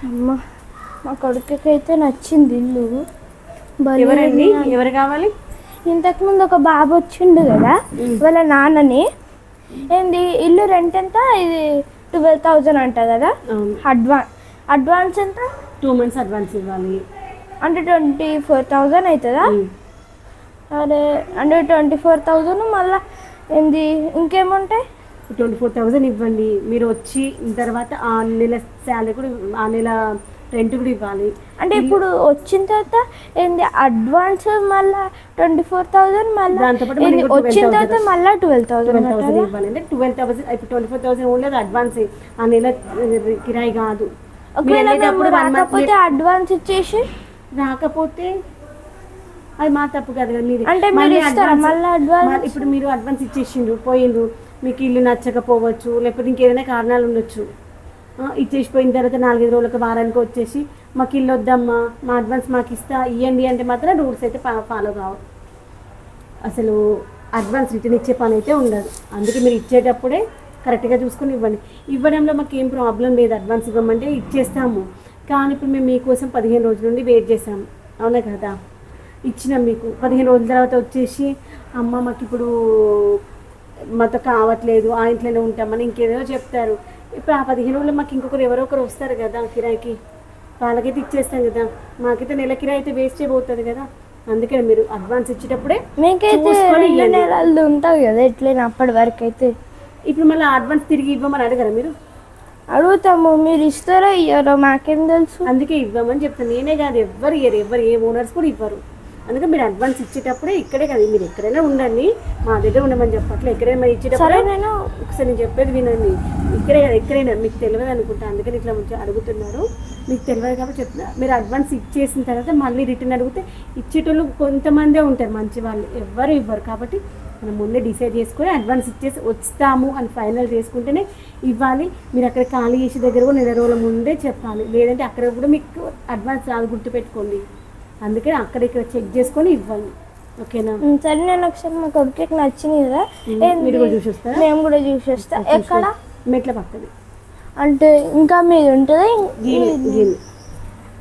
అమ్మ మా కొడుకుకైతే నచ్చింది ఇల్లు. ఎవరండి, ఎవరు కావాలి? ఇంతకుముందు ఒక బాబు వచ్చిండు కదా వాళ్ళ నాన్నని, ఏంది ఇల్లు రెంట్ ఎంత, ఇది 12,000 అంట కదా. అడ్వాన్స్ ఎంత? 2 months అడ్వాన్స్ ఇవ్వాలి. అంటే 24,000 అవుతుందా? అరే అంటే 24,000 మళ్ళీ ఏంది ఇంకేముంటాయి? 24,000 ఇవ్వండి. మీరు వచ్చి తర్వాత ఆ నెల శాలరీ కూడా, ఆ నెల రెంట్ కూడా ఇవ్వాలి. అంటే ఇప్పుడు వచ్చిన తర్వాత ఏంది అడ్వాన్స్ మళ్ళీ 24,000, మళ్ళీ వచ్చిన తర్వాత మళ్ళీ 12,000 ఇవ్వాలి. అంటే 12,000 ఇప్పుడు 24,000 ఉండలేదు అడ్వాన్స్, ఆ నెల కిరాయి కాదు. రాకపోతే అడ్వాన్స్ ఇచ్చేసి, రాకపోతే అది మా తప్పు కాదు కదా. మీరు అంటే ఇప్పుడు మీరు అడ్వాన్స్ ఇచ్చేసిండ్రు, పోయిండ్రు, మీకు ఇల్లు నచ్చకపోవచ్చు, లేకపోతే ఇంకేదైనా కారణాలు ఉండొచ్చు. ఇచ్చేసిపోయిన తర్వాత 4-5 రోజులకు వారానికి వచ్చేసి మాకు ఇల్లు వద్దమ్మా, మా అడ్వాన్స్ మాకు ఇవ్వండి అంటే మాత్రం రూల్స్ అయితే ఫాలో కావు. అసలు అడ్వాన్స్ రిటర్న్ ఇచ్చే పని అయితే ఉండదు. అందుకే మీరు ఇచ్చేటప్పుడే కరెక్ట్గా చూసుకొని ఇవ్వండి. ఇవ్వడంలో మాకు ఏం ప్రాబ్లం లేదు, అడ్వాన్స్ ఇవ్వమంటే ఇచ్చేస్తాము. కానీ ఇప్పుడు మేము మీకోసం 15 రోజుల నుండి వెయిట్ చేసాము, అవునా కదా. ఇచ్చినాం మీకు. 15 రోజుల తర్వాత వచ్చేసి అమ్మ మాకు ఇప్పుడు మాతో కావట్లేదు, ఆ ఇంట్లోనే ఉంటామని ఇంకేదో చెప్తారు. ఇప్పుడు ఆ 15 రోజుల్లో మాకు ఇంకొకరు ఎవరో ఒకరు వస్తారు కదా కిరాయికి, వాళ్ళకైతే ఇచ్చేస్తాం కదా. మాకైతే నెల కిరాయి అయితే వేస్ట్ అయిపోతుంది కదా. అందుకని మీరు అడ్వాన్స్ ఇచ్చేటప్పుడే మీకైతే 2 నెలలు ఉంటుంది కదా ఎట్లయినా అప్పటి వరకు అయితే. ఇప్పుడు మళ్ళీ అడ్వాన్స్ తిరిగి ఇవ్వమని అడగరా మీరు? అడుగుతాము, మీరు ఇస్తారో ఇయ్యారో మాకేం తెలుసు. అందుకే ఇవ్వమని చెప్తాను. నేనే కాదు, ఎవరు ఇయ్యరు, ఎవరు ఏ ఓనర్స్ కూడా ఇవ్వరు. అందుకే మీరు అడ్వాన్స్ ఇచ్చేటప్పుడే ఇక్కడే కదా, మీరు ఎక్కడైనా ఉండండి, మా దగ్గర ఉండమని చెప్పట్లే. ఎక్కడైనా మరి ఇచ్చేటప్పుడు నేను ఒకసారి నేను చెప్పేది వినండి. ఇక్కడే కదా, ఎక్కడైనా మీకు తెలియదు అనుకుంటా, అందుకని ఇట్లా మంచిగా అడుగుతున్నారు. మీకు తెలియదు కాబట్టి చెప్తున్నా. మీరు అడ్వాన్స్ ఇచ్చేసిన తర్వాత మళ్ళీ రిటర్న్ అడిగితే ఇచ్చేటోళ్ళు కొంతమందే ఉంటారు మంచి వాళ్ళు, ఎవ్వరు ఇవ్వరు. కాబట్టి మనం ముందే డిసైడ్ చేసుకొని అడ్వాన్స్ ఇచ్చేసి వస్తాము అని ఫైనల్ చేసుకుంటేనే ఇవ్వాలి. మీరు అక్కడ ఖాళీ చేసే దగ్గర కూడా 4 రోజుల ముందే చెప్పాలి, లేదంటే అక్కడ కూడా మీకు అడ్వాన్స్ రాదు, గుర్తుపెట్టుకోండి. అందుకని అక్కడ ఇక్కడ చెక్ చేసుకొని ఇవ్వండి, ఓకేనా? సరే, నేను ఒకసారి మా కొడుకుకి నచ్చింది కదా, మీరు కూడా చూసి వస్తారా? మేము కూడా చూసి వస్తాం. ఎక్కడ? మెట్ల పక్కది. అంటే ఇంకా మీద ఉంటుంది.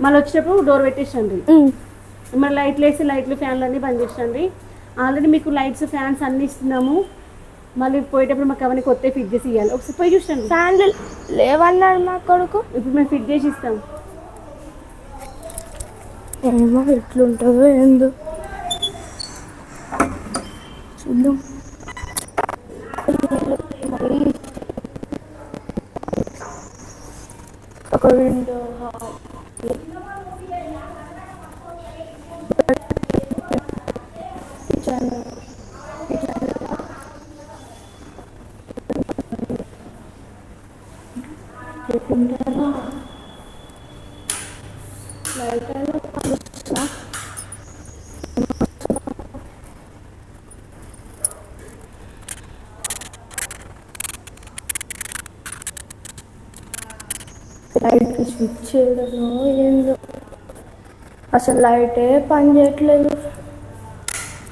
మళ్ళీ వచ్చేటప్పుడు డోర్ పెట్టేసండి, మరి లైట్లు వేసి లైట్లు ఫ్యాన్లు అన్నీ బంద్ చేసండి. ఆల్రెడీ మీకు లైట్స్ ఫ్యాన్స్ అన్నీ ఇస్తున్నాము. మళ్ళీ పోయేటప్పుడు మాకు అవన్నీ కొత్త ఫిట్ చేసి ఇవ్వాలి. ఒకసారి పోయి చూసండి. ఫ్యాన్లు లేవన్నాడు మా కొడుకు. ఇప్పుడు మేము ఫిట్ చేసి ఇస్తాం. ఏమో ఎట్లుంటుందో ఏందో చూద్దాం. ఒక విండో లైట్ స్విచ్ చేయడమో ఏందో, అసలు లైటే పని చేయట్లేదు.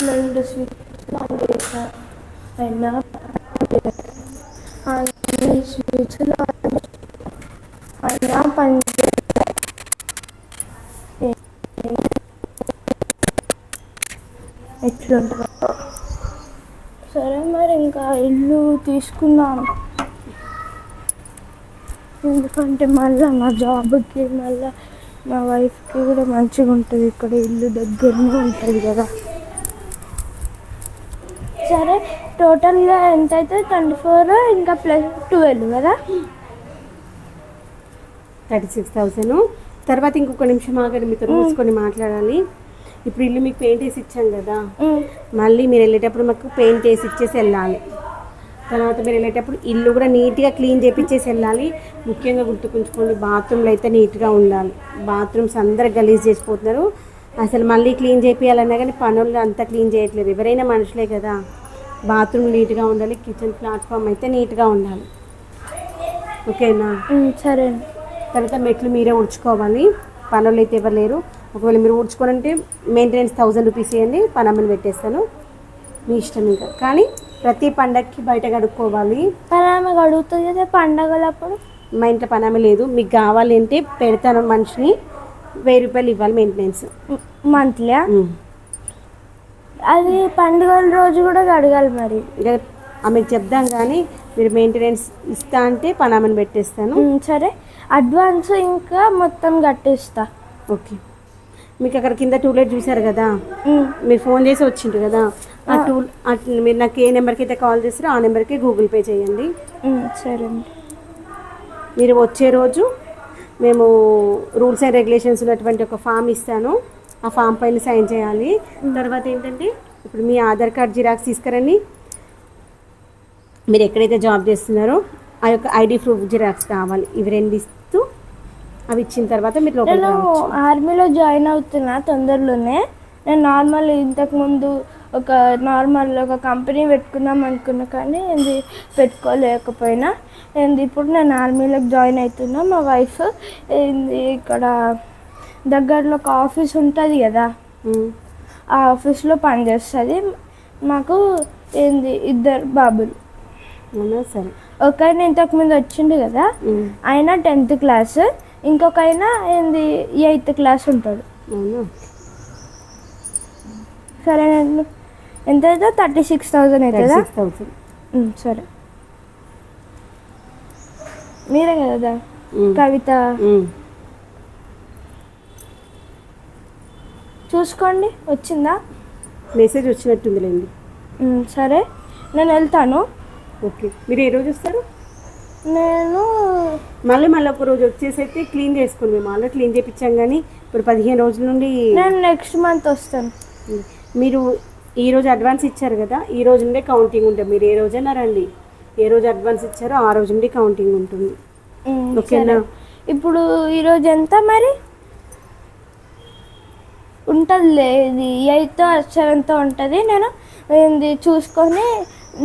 2 స్విచ్ ఆన్ చేసా అయినా స్విచ్లు అయినా పని ఎట్లుంటుందో. సరే మరి ఇంకా ఇల్లు తీసుకున్నాను, ఎందుకంటే మళ్ళీ మా జాబ్కి మళ్ళీ మా వైఫ్కి కూడా మంచిగా ఉంటుంది, ఇక్కడ ఇల్లు దగ్గరనే ఉంటుంది కదా. సరే, టోటల్గా ఎంత అవుతుంది? 24 ఇంకా +12 కదా, 36,000. తర్వాత ఇంకొక నిమిషం ఆగండి, మీతో చూసుకొని మాట్లాడాలి. ఇప్పుడు ఇల్లు మీకు పెయింట్ వేసి ఇచ్చాం కదా, మళ్ళీ మీరు వెళ్ళేటప్పుడు మాకు పెయింట్ వేసి ఇచ్చేసి వెళ్ళాలి. తర్వాత మీరు వెళ్ళేటప్పుడు ఇల్లు కూడా నీట్గా క్లీన్ చేయించేసి వెళ్ళాలి. ముఖ్యంగా గుర్తుకుంచుకోండి, బాత్రూమ్లు అయితే నీట్గా ఉండాలి. బాత్రూమ్స్ అందరూ గలీజ్ చేసిపోతున్నారు. అసలు మళ్ళీ క్లీన్ చేయించాలన్నా కానీ పనులు అంతా క్లీన్ చేయట్లేదు. ఎవరైనా మనుషులే కదా. బాత్రూమ్ నీట్గా ఉండాలి, కిచెన్ ప్లాట్ఫామ్ అయితే నీట్గా ఉండాలి, ఓకేనా? సరే. తర్వాత మెట్లు మీరే ఉడ్చుకోవాలి, పనులు అయితే ఎవరు లేరు. ఒకవేళ మీరు ఊడ్చుకోవాలంటే మెయింటెనెన్స్ 1000 రూపీస్ ఇవ్వండి, పనమ్మని పెట్టేస్తాను, మీ ఇష్టం. ఇంకా కానీ ప్రతి పండగకి బయట కడుక్కోవాలి. పనామె కడుగుతుంది కదా పండగలప్పుడు. మా ఇంట్లో పనామే లేదు, మీకు కావాలి అంటే పెడతాను మనిషిని, 1000 రూపాయలు ఇవ్వాలి మెయింటెనెన్స్ మంత్లీ. అది పండుగల రోజు కూడా కడగాలి మరి. ఇక ఆమెకు చెప్దాం కానీ మీరు మెయింటెనెన్స్ ఇస్తా అంటే పనామని పెట్టేస్తాను. సరే, అడ్వాన్స్ ఇంకా మొత్తం కట్టిస్తా. ఓకే. మీకు అక్కడ కింద టూలెట్ చూసారు కదా, మీరు ఫోన్ చేసి వచ్చిండ్రు కదా, ఆ మీరు నాకు ఏ నెంబర్కి అయితే కాల్ చేస్తారో ఆ నెంబర్కి గూగుల్ పే చేయండి. సరే అండి. మీరు వచ్చే రోజు మేము రూల్స్ అండ్ రెగ్యులేషన్స్ ఉన్నటువంటి ఒక ఫామ్ ఇస్తాను, ఆ ఫామ్ పైన సైన్ చేయాలి. తర్వాత ఏంటంటే ఇప్పుడు మీ ఆధార్ కార్డ్ జిరాక్స్ తీసుకురండి, మీరు ఎక్కడైతే జాబ్ చేస్తున్నారో ఆ యొక్క ఐడి ప్రూఫ్ జిరాక్స్ కావాలి. ఇవి 2 ఇస్తూ అవి ఇచ్చిన తర్వాత మీరు లోపల ఆర్మీలో జాయిన్ అవుతున్నా తొందరలోనే. నేను నార్మల్ ఇంతకుముందు ఒక కంపెనీ పెట్టుకుందాం అనుకున్నా కానీ ఇది పెట్టుకోలేకపోయినా. ఇప్పుడు నేను ఆర్మీలోకి జాయిన్ అవుతున్నా. మా వైఫ్ ఇక్కడ దగ్గరలో ఒక ఆఫీస్ ఉంటుంది కదా, ఆ ఆఫీస్లో పనిచేస్తుంది. మాకు 2 బాబులు. సరే. ఒక ఆయన ఇంతకుముందు వచ్చిండు కదా, ఆయన 10th క్లాస్, ఇంకొక ఆయన 8th క్లాస్ ఉంటాడు. సరే, ఎంత అవుతుందో 36,000 అవుతుందా? సరే. మీరే కదా కవిత, చూసుకోండి వచ్చిందా? మెసేజ్ వచ్చినట్టుందిలేండి. సరే, నేను వెళ్తాను. ఓకే. మీరు ఏ రోజు వస్తారు? నేను మళ్ళీ ఒక రోజు వచ్చేసి అయితే క్లీన్ చేసుకోండి. మేము ఆల్రెడీ క్లీన్ చేయించాం కానీ ఇప్పుడు 15 రోజుల నుండి. నేను నెక్స్ట్ మంత్ వస్తాను. మీరు ఈ రోజు అడ్వాన్స్ ఇచ్చారు కదా, ఈ రోజు నుండే కౌంటింగ్ ఉంటుంది. మీరు ఏ రోజైనా రండి, ఏ రోజు అడ్వాన్స్ ఇచ్చారో ఆ రోజు నుండి కౌంటింగ్ ఉంటుంది. ఓకేనా? ఇప్పుడు ఈరోజు ఎంత మరి ఉంటుందిలే, ఇది 8th or 7th ఉంటుంది. నేను చూసుకొని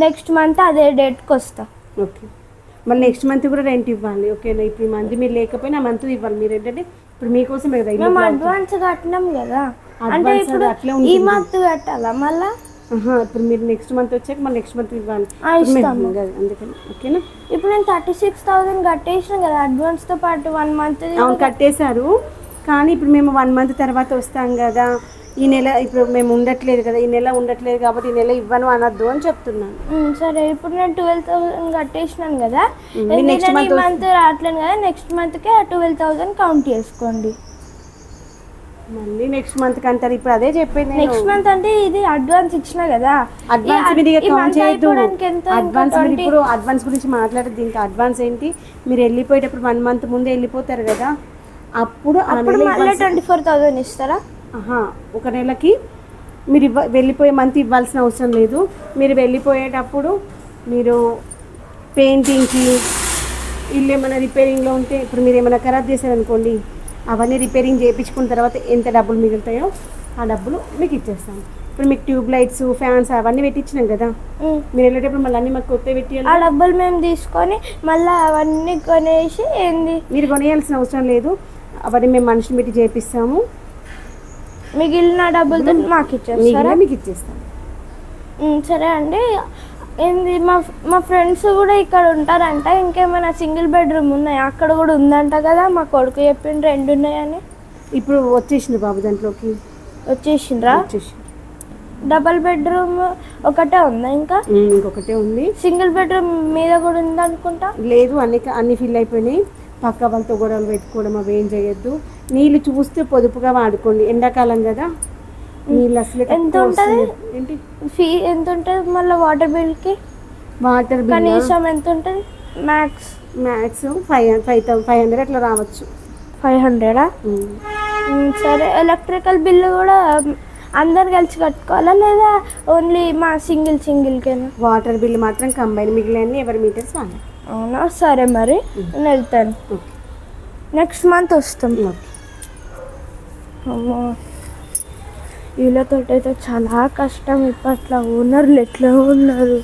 నెక్స్ట్ మంత్ అదే డేట్కి వస్తా. ఓకే. మళ్ళీ నెక్స్ట్ మంత్ కూడా రెంట్ ఇవ్వాలి. ఓకేనా? ఇప్పుడు ఈ మంత్ మీరు లేకపోయినా మంత్ ఇవ్వాలి. మీరు ఏంటంటే ఇప్పుడు మీకోసం మేము అడ్వాన్స్ కట్టినాం కదా, అంటే ఇప్పుడు ఈ మంత్ కట్టాలా మళ్ళా? ఇప్పుడు మీరు నెక్స్ట్ మంత్ వచ్చాక మళ్ళీ నెక్స్ట్ మంత్ ఇవ్వాలి. అందుకని ఓకేనా? ఇప్పుడు నేను 36,000 కట్టేసాను కదా అడ్వాన్స్తో పాటు 1 month. అవును, కట్టేశారు. కానీ ఇప్పుడు మేము 1 month తర్వాత వస్తాం కదా, ఈ నెల ఇప్పుడు మేము ఉండట్లేదు కదా, ఈ నెల ఉండట్లేదు కాబట్టి ఈ నెల ఇవ్వను అనొద్దు అని చెప్తున్నాను. సరే, ఇప్పుడు నేను 12,000 కట్టేసినాను కదా, నెక్స్ట్ మంత్ రావట్లేదు కదా, నెక్స్ట్ మంత్కే 12,000 కౌంట్ చేసుకోండి. మళ్ళీ నెక్స్ట్ మంత్ అంటారు. ఇప్పుడు అదే చెప్పేది. నెక్స్ట్ మంత్ అంటే ఇది అడ్వాన్స్ ఇచ్చినా కదా, అడ్వాన్స్ మీరు కౌంట్ చేయొద్దు. అడ్వాన్స్ మీరు ఇప్పుడు అడ్వాన్స్ గురించి మాట్లాడద్దు. ఇంకా అడ్వాన్స్ ఏంటి, మీరు వెళ్ళిపోయేటప్పుడు 1 month ముందే వెళ్ళిపోతారు కదా, అప్పుడు 24,000 ఇస్తారా? ఒక నెలకి మీరు వెళ్ళిపోయే మంత్ ఇవ్వాల్సిన అవసరం లేదు. మీరు వెళ్ళిపోయేటప్పుడు మీరు పెయింటింగ్కి, ఇల్లు ఏమైనా రిపేరింగ్లో ఉంటే, ఇప్పుడు మీరు ఏమైనా ఖరాబ్ చేశారనుకోండి, అవన్నీ రిపేరింగ్ చేయించుకున్న తర్వాత ఎంత డబ్బులు మిగులుతాయో ఆ డబ్బులు మీకు ఇచ్చేస్తాను. ఇప్పుడు మీకు ట్యూబ్ లైట్స్, ఫ్యాన్స్ అవన్నీ పెట్టించినాం కదా, మీరు వెళ్ళేటప్పుడు మళ్ళీ అన్నీ మాకు కొత్త పెట్టాలి. ఆ డబ్బులు మేము తీసుకొని మళ్ళీ అవన్నీ కొనేసి మీరు కొనేయాల్సిన అవసరం లేదు. అవన్నీ మేము మనుషులు పెట్టి చేపిస్తాము. మిగిలిన డబ్బులతో మాకు ఇచ్చేస్తారా? మీకు ఇచ్చేస్తాను. సరే అండి. మా ఫ్రెండ్స్ కూడా ఇక్కడ ఉంటారంట. ఇంకేమైనా సింగిల్ బెడ్రూమ్ ఉన్నాయా? అక్కడ కూడా ఉందంట కదా, మా కొడుకు చెప్పిండు 2 ఉన్నాయని. ఇప్పుడు వచ్చేసింది బాబు, దాంట్లోకి వచ్చేసిండ్రా? డబల్ బెడ్రూమ్ ఒకటే ఉందా? ఇంకొకటే ఉంది. సింగిల్ బెడ్రూమ్ మీద కూడా ఉంది అనుకుంటా. లేదు, అన్ని ఫిల్ అయిపోయినాయి. పక్క వాళ్ళతో గొడవలు పెట్టుకోవడం అవి ఏం చేయొద్దు. నీళ్ళు చూస్తే పొదుపుగా వాడుకోండి, ఎండాకాలం కదా. నీళ్ళు అసలు ఎంత ఉంటుంది? ఏంటి ఫీ ఎంత ఉంటుంది మళ్ళీ వాటర్ బిల్కి? వాటర్ బిల్ కనీసం ఎంత ఉంటుంది? మ్యాక్స్ 500 అట్లా రావచ్చు. 500? సరే. ఎలక్ట్రికల్ బిల్లు కూడా అందరు కలిసి కట్టుకోవాలా లేదా ఓన్లీ మా సింగిల్కేనా? వాటర్ బిల్ మాత్రం కంబైన్, మిగిలిన ఎవరి మీటర్స్ వాళ్ళు. అవునా? సరే, మరి నేను వెళ్తాను. నెక్స్ట్ మంత్ వస్తాం. అమ్మో, వీళ్ళతో అయితే చాలా కష్టం. ఇప్పట్లో ఓనర్లు ఎట్లా ఉన్నారు.